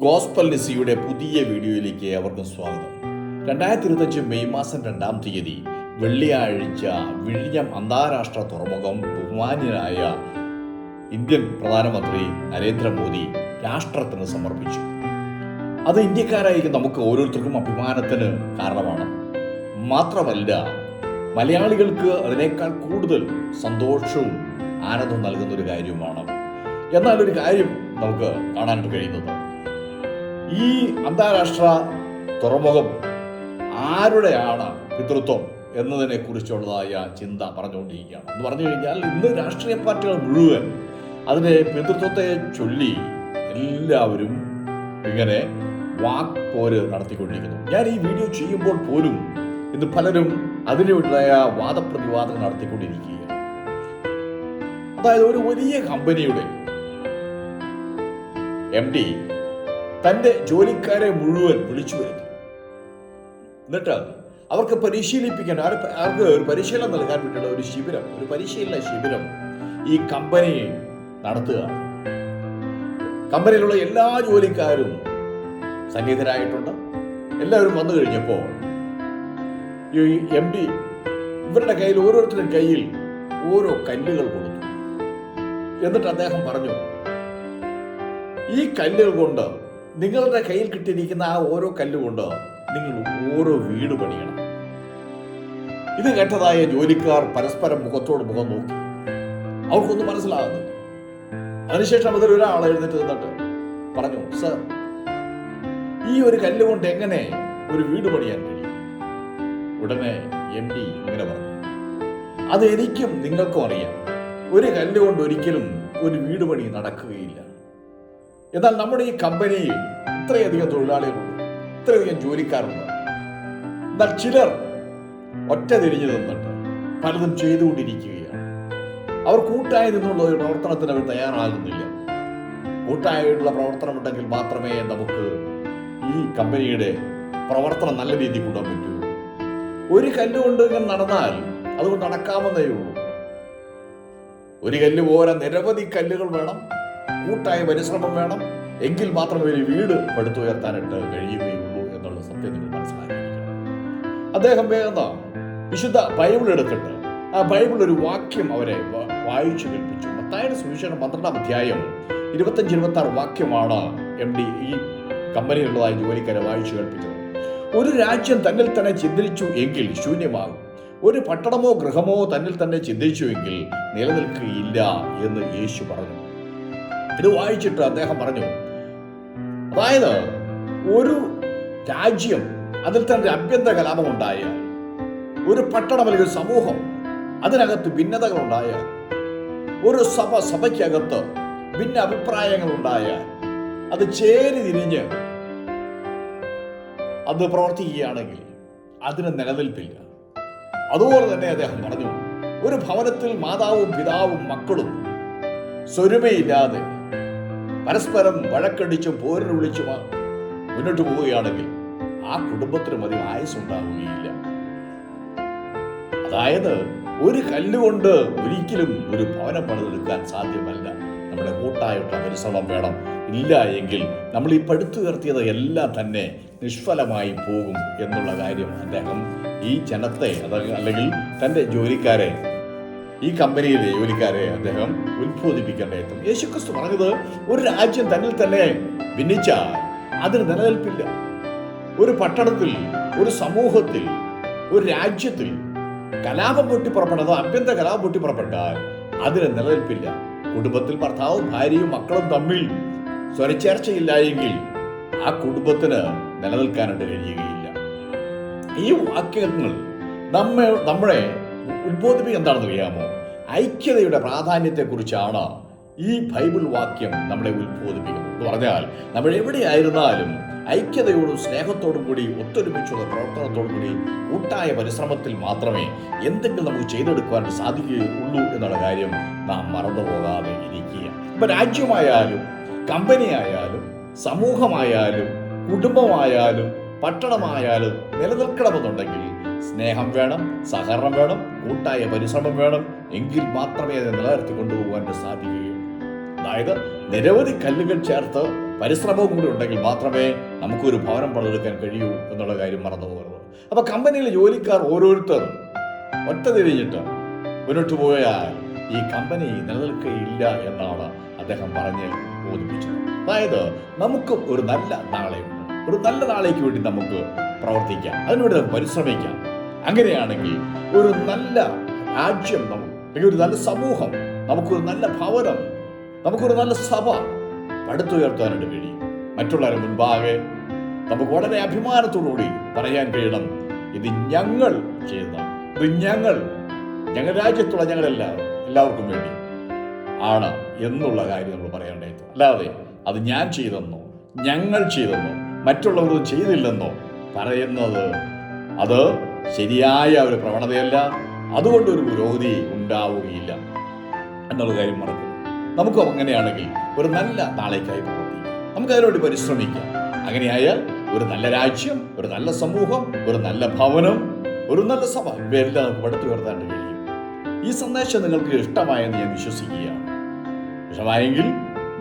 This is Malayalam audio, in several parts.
ഗോസ്പൽ നിസിയുടെ പുതിയ വീഡിയോയിലേക്ക് അവർക്കും സ്വാഗതം. 2025 മെയ് മാസം 2-ാം തീയതി വെള്ളിയാഴ്ച വിഴിഞ്ഞം അന്താരാഷ്ട്ര തുറമുഖം ബഹുമാന്യനായ ഇന്ത്യൻ പ്രധാനമന്ത്രി നരേന്ദ്രമോദി രാഷ്ട്രത്തിന് സമർപ്പിച്ചു. അത് ഇന്ത്യക്കാരായിരിക്കും നമുക്ക് ഓരോരുത്തർക്കും അഭിമാനത്തിന് കാരണമാണ്. മാത്രമല്ല, മലയാളികൾക്ക് അതിനേക്കാൾ കൂടുതൽ സന്തോഷവും ആനന്ദവും നൽകുന്ന ഒരു കാര്യവുമാണ്. എന്നാൽ ഒരു കാര്യം നമുക്ക് കാണാനായിട്ട് കഴിയുന്നത്, ഈ അന്താരാഷ്ട്ര തുറമുഖം ആരുടെയാണ് പിതൃത്വം എന്നതിനെ കുറിച്ചുള്ളതായ ചിന്ത പറഞ്ഞുകൊണ്ടിരിക്കുകയാണ്. എന്ന് പറഞ്ഞു കഴിഞ്ഞാൽ, ഇന്ന് രാഷ്ട്രീയ പാർട്ടികൾ മുഴുവൻ അതിൻ്റെ പിതൃത്വത്തെ ചൊല്ലി എല്ലാവരും ഇങ്ങനെ വാക്പോര് നടത്തിക്കൊണ്ടിരിക്കുന്നു. ഞാൻ ഈ വീഡിയോ ചെയ്യുമ്പോൾ പോലും ഇന്ന് പലരും അതിനുണ്ടായ വാദപ്രതിവാദങ്ങൾ നടത്തിക്കൊണ്ടിരിക്കുകയാണ്. അതായത്, ഒരു വലിയ കമ്പനിയുടെ MD തൻ്റെ ജോലിക്കാരെ മുഴുവൻ വിളിച്ചു വരുത്തി, എന്നിട്ട് അവർക്ക് പരിശീലിപ്പിക്കാൻ, അവർക്ക് ഒരു പരിശീലനം നൽകാൻ വേണ്ടിയുള്ള ഒരു പരിശീലന ശിബിരം ഈ കമ്പനി നടത്തുക. കമ്പനിയിലുള്ള എല്ലാ ജോലിക്കാരും സന്നിഹിതരായിട്ടുണ്ട്. എല്ലാവരും വന്നു കഴിഞ്ഞപ്പോൾ ഈ MD ഇവരുടെ കയ്യിൽ, ഓരോരുത്തരുടെ കയ്യിൽ ഓരോ കല്ലുകൾ കൊടുത്തു. എന്നിട്ട് അദ്ദേഹം പറഞ്ഞു, ഈ കല്ലുകൾ കൊണ്ട്, നിങ്ങളുടെ കയ്യിൽ കിട്ടിയിരിക്കുന്ന ആ ഓരോ കല്ലുകൊണ്ട് നിങ്ങൾ ഓരോ വീട് പണിയണം. ഇത് കേട്ടതായ ജോലിക്കാർ പരസ്പരം മുഖത്തോട് മുഖം നോക്കി. അവർക്കൊന്നും മനസ്സിലാകുന്നില്ല. അതിനുശേഷം അതിൽ ഒരാൾ എഴുന്നേറ്റ് നിന്നിട്ട് പറഞ്ഞു, സർ, ഈ ഒരു കല്ലുകൊണ്ട് എങ്ങനെ ഒരു വീട് പണിയാൻ കഴിയും? ഉടനെ MD ഇങ്ങനെ പറഞ്ഞു, അത് എനിക്കും നിങ്ങൾക്കും അറിയാം. ഒരു കല്ലുകൊണ്ട് ഒരിക്കലും ഒരു വീട് പണി നടക്കുകയില്ല. എന്നാൽ നമ്മുടെ ഈ കമ്പനിയിൽ ഇത്രയധികം തൊഴിലാളികളുണ്ട്, ഇത്രയധികം ജോലിക്കാരുണ്ട്. എന്നാൽ ചിലർ ഒറ്റ തിരിഞ്ഞു നിന്നിട്ട് പലതും ചെയ്തുകൊണ്ടിരിക്കുകയാണ്. അവർ കൂട്ടായി നിന്നുള്ള ഒരു പ്രവർത്തനത്തിന് അവർ തയ്യാറാകുന്നില്ല. കൂട്ടായിട്ടുള്ള പ്രവർത്തനം ഉണ്ടെങ്കിൽ മാത്രമേ നമുക്ക് ഈ കമ്പനിയുടെ പ്രവർത്തനം നല്ല രീതിയിൽ കൊണ്ടുപോകാൻ പറ്റൂ. ഒരു കല്ലുകൊണ്ട് ഇങ്ങനെ നടന്നാൽ അതുകൊണ്ട് നടക്കാമെന്നേ ഉള്ളൂ. ഒരു കല്ല് പോരാ, നിരവധി കല്ലുകൾ വേണം, കൂട്ടായ പരിശ്രമം വേണം. എങ്കിൽ മാത്രമേ ഒരു വീട് പടുത്തുയർത്താനായിട്ട് കഴിയുകയുള്ളൂ എന്നുള്ള സത്യം നിങ്ങൾ മനസ്സിലാക്കിയിരിക്കണം. അദ്ദേഹം വേഗം വിശുദ്ധ ബൈബിൾ എടുത്തിട്ട് ആ ബൈബിൾ ഒരു വാക്യം അവരെ വായിച്ചു കേൾപ്പിച്ചു. മത്തായിയുടെ സുവിശേഷം 12-ാം അധ്യായം 25-26 വാക്യമാണ് MD ഈ കമ്പനിയിലുള്ളതായ ജോലിക്കാരെ വായിച്ചു കേൾപ്പിച്ചത്. ഒരു രാജ്യം തന്നിൽ തന്നെ ചിന്തിച്ചു എങ്കിൽ ശൂന്യമാകും. ഒരു പട്ടണമോ ഗൃഹമോ തന്നിൽ തന്നെ ചിന്തിച്ചു എങ്കിൽ നിലനിൽക്കുകയില്ല എന്ന് യേശു പറഞ്ഞു. ഇത് വായിച്ചിട്ട് അദ്ദേഹം പറഞ്ഞു, അതായത് ഒരു രാജ്യം, അതിൽ തന്നെ അഭ്യന്തര കലാപം ഉണ്ടായാൽ, ഒരു പട്ടണം അല്ലെങ്കിൽ ഒരു സമൂഹം, അതിനകത്ത് ഭിന്നതകൾ ഉണ്ടായാൽ, ഒരു സഭയ്ക്കകത്ത് ഭിന്ന അഭിപ്രായങ്ങൾ ഉണ്ടായാൽ, അത് ചേരി തിരിഞ്ഞ് അത് പ്രവർത്തിക്കുകയാണെങ്കിൽ അതിന് നിലനിൽപ്പില്ല. അതുപോലെ തന്നെ അദ്ദേഹം പറഞ്ഞു, ഒരു ഭവനത്തിൽ മാതാവും പിതാവും മക്കളും സ്വരുമയില്ലാതെ പരസ്പരം വഴക്കടിച്ചും പോരിന് വിളിച്ചും മുന്നോട്ട് പോവുകയാണെങ്കിൽ ആ കുടുംബത്തിന് മതി ആയുസ്സുണ്ടാവുകയില്ല. അതായത്, ഒരു കല്ലുകൊണ്ട് ഒരിക്കലും ഒരു ഭവനം പണിതെടുക്കാൻ സാധ്യമല്ല. നമ്മുടെ കൂട്ടായിട്ടുള്ള പരിശ്രമം വേണം. ഇല്ല എങ്കിൽ നമ്മൾ ഈ പടുത്തുയർത്തിയത് എല്ലാം തന്നെ നിഷ്ഫലമായി പോകും എന്നുള്ള കാര്യം അദ്ദേഹം ഈ ജനത്തെ, അല്ലെങ്കിൽ തൻ്റെ ജോലിക്കാരെ, ഈ കമ്പനിയിലെ ജോലിക്കാരെ അദ്ദേഹം ഉത്ബോധിപ്പിക്കേണ്ടതും. യേശുക്രിസ്തു പറഞ്ഞത്, ഒരു രാജ്യം തന്നിൽ തന്നെ ഭിന്നിച്ചാൽ അതിന് നിലനിൽപ്പില്ല. ഒരു പട്ടണത്തിൽ, ഒരു സമൂഹത്തിൽ, ഒരു രാജ്യത്തിൽ കലാപം പൊട്ടിപ്പുറപ്പെടുന്നത്, ആഭ്യന്തര കലാപം പൊട്ടിപ്പുറപ്പെട്ടാൽ അതിന് നിലനിൽപ്പില്ല. കുടുംബത്തിൽ ഭർത്താവും ഭാര്യയും മക്കളും തമ്മിൽ സ്വരച്ചേർച്ചയില്ല എങ്കിൽ ആ കുടുംബത്തിന് നിലനിൽക്കാനായിട്ട് കഴിയുകയില്ല. ഈ വാക്യങ്ങൾ നമ്മളെ ഉത്ബോധിപ്പിക്കുക എന്താണെന്ന് അറിയാമോ? ഐക്യതയുടെ പ്രാധാന്യത്തെക്കുറിച്ചാണ് ഈ ബൈബിൾ വാക്യം നമ്മളെ ഉത്ബോധിപ്പിക്കുന്നത്. എന്ന് പറഞ്ഞാൽ, നമ്മൾ എവിടെയായിരുന്നാലും ഐക്യതയോടും സ്നേഹത്തോടും കൂടി, ഒത്തൊരുമിച്ചുള്ള പ്രവർത്തനത്തോടും കൂടി, കൂട്ടായ പരിശ്രമത്തിൽ മാത്രമേ എന്തെങ്കിലും നമുക്ക് ചെയ്തെടുക്കുവാൻ സാധിക്കുകയുള്ളൂ എന്നുള്ള കാര്യം നാം മറന്നുപോകാതെ ഇരിക്കുക. ഇപ്പം രാജ്യമായാലും, കമ്പനിയായാലും, സമൂഹമായാലും, കുടുംബമായാലും, പട്ടണമായാലും നിലനിൽക്കണമെന്നുണ്ടെങ്കിൽ സ്നേഹം വേണം, സഹകരണം വേണം, കൂട്ടായ പരിശ്രമം വേണം. എങ്കിൽ മാത്രമേ അത് നിലനിർത്തി കൊണ്ടുപോകാൻ സാധിക്കുകയുള്ളൂ. അതായത്, നിരവധി കല്ലുകൾ ചേർത്ത് പരിശ്രമവും കൂടി ഉണ്ടെങ്കിൽ മാത്രമേ നമുക്കൊരു ഭവനം പണിതെടുക്കാൻ കഴിയൂ എന്നുള്ള കാര്യം മറന്നു പോകരുത്. അപ്പോൾ കമ്പനിയിലെ ജോലിക്കാർ ഓരോരുത്തരും ഒറ്റ തിരിഞ്ഞിട്ട് മുന്നോട്ട് പോയാൽ ഈ കമ്പനി നിലനിൽക്കുകയില്ല എന്നാണ് അദ്ദേഹം പറഞ്ഞ് ബോധിപ്പിച്ചത്. അതായത് നമുക്കും ഒരു നല്ല നാളെയുണ്ട്. ഒരു നല്ല നാളേക്ക് വേണ്ടി നമുക്ക് പ്രവർത്തിക്കാം, അതിനുവേണ്ടി നമുക്ക് പരിശ്രമിക്കാം. അങ്ങനെയാണെങ്കിൽ ഒരു നല്ല രാജ്യം അല്ലെങ്കിൽ ഒരു നല്ല സമൂഹം, നമുക്കൊരു നല്ല ഭവനം, നമുക്കൊരു നല്ല സഭ പടുത്തുയർത്താനായിട്ട് കഴിയും. മറ്റുള്ളവരുടെ മുൻപാകെ നമുക്ക് വളരെ അഭിമാനത്തോടുകൂടി പറയാൻ കഴിയണം, ഇത് ഞങ്ങൾ ചെയ്തതാണ്, ഇത് ഞങ്ങൾ രാജ്യത്തുള്ള എല്ലാവർക്കും വേണ്ടി ആണ് എന്നുള്ള കാര്യം നമ്മൾ പറയേണ്ടത്. അല്ലാതെ അത് ഞാൻ ചെയ്തെന്നോ ഞങ്ങൾ ചെയ്തെന്നോ മറ്റുള്ളവർ ചെയ്തില്ലെന്നോ പറയുന്നത് അത് ശരിയായ ഒരു പ്രവണതയല്ല. അതുകൊണ്ടൊരു പുരോഗതി ഉണ്ടാവുകയില്ല എന്നുള്ള കാര്യം മറക്കും. നമുക്കും അങ്ങനെയാണെങ്കിൽ ഒരു നല്ല നാളേക്കായി പ്രവർത്തിക്കാം, നമുക്കതിനുവേണ്ടി പരിശ്രമിക്കാം. അങ്ങനെയായാൽ ഒരു നല്ല രാജ്യം, ഒരു നല്ല സമൂഹം, ഒരു നല്ല ഭവനം, ഒരു നല്ല സഭ ഇവയെല്ലാം നമുക്ക് പടുത്തുയർത്താൻ കഴിയും. ഈ സന്ദേശം നിങ്ങൾക്ക് ഇഷ്ടമായെന്ന് ഞാൻ വിശ്വസിക്കുകയാണ്. ഇഷ്ടമായെങ്കിൽ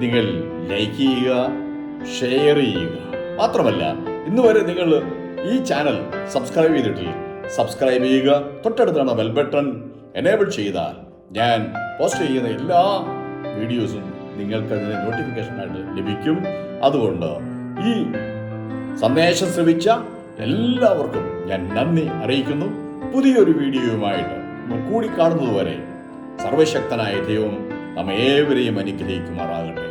നിങ്ങൾ ലൈക്ക് ചെയ്യുക, ഷെയർ ചെയ്യുക. മാത്രമല്ല, ഇന്ന് വരെ നിങ്ങൾ ഈ ചാനൽ സബ്സ്ക്രൈബ് ചെയ്തിട്ടില്ല, സബ്സ്ക്രൈബ് ചെയ്യുക. തൊട്ടടുത്താണ് ബെൽ ബട്ടൺ എനേബിൾ ചെയ്താൽ ഞാൻ പോസ്റ്റ് ചെയ്യുന്ന എല്ലാ വീഡിയോസും നിങ്ങൾക്കതിന് നോട്ടിഫിക്കേഷനായിട്ട് ലഭിക്കും. അതുകൊണ്ട് ഈ സന്ദേശം ശ്രവിച്ച എല്ലാവർക്കും ഞാൻ നന്ദി അറിയിക്കുന്നു. പുതിയൊരു വീഡിയോയുമായിട്ട് നമ്മൾ കൂടി കാണുന്നതുവരെ സർവശക്തനായ ദൈവം നമ്മേവരെയും അനുഗ്രഹിക്കുമാറാകട്ടെ.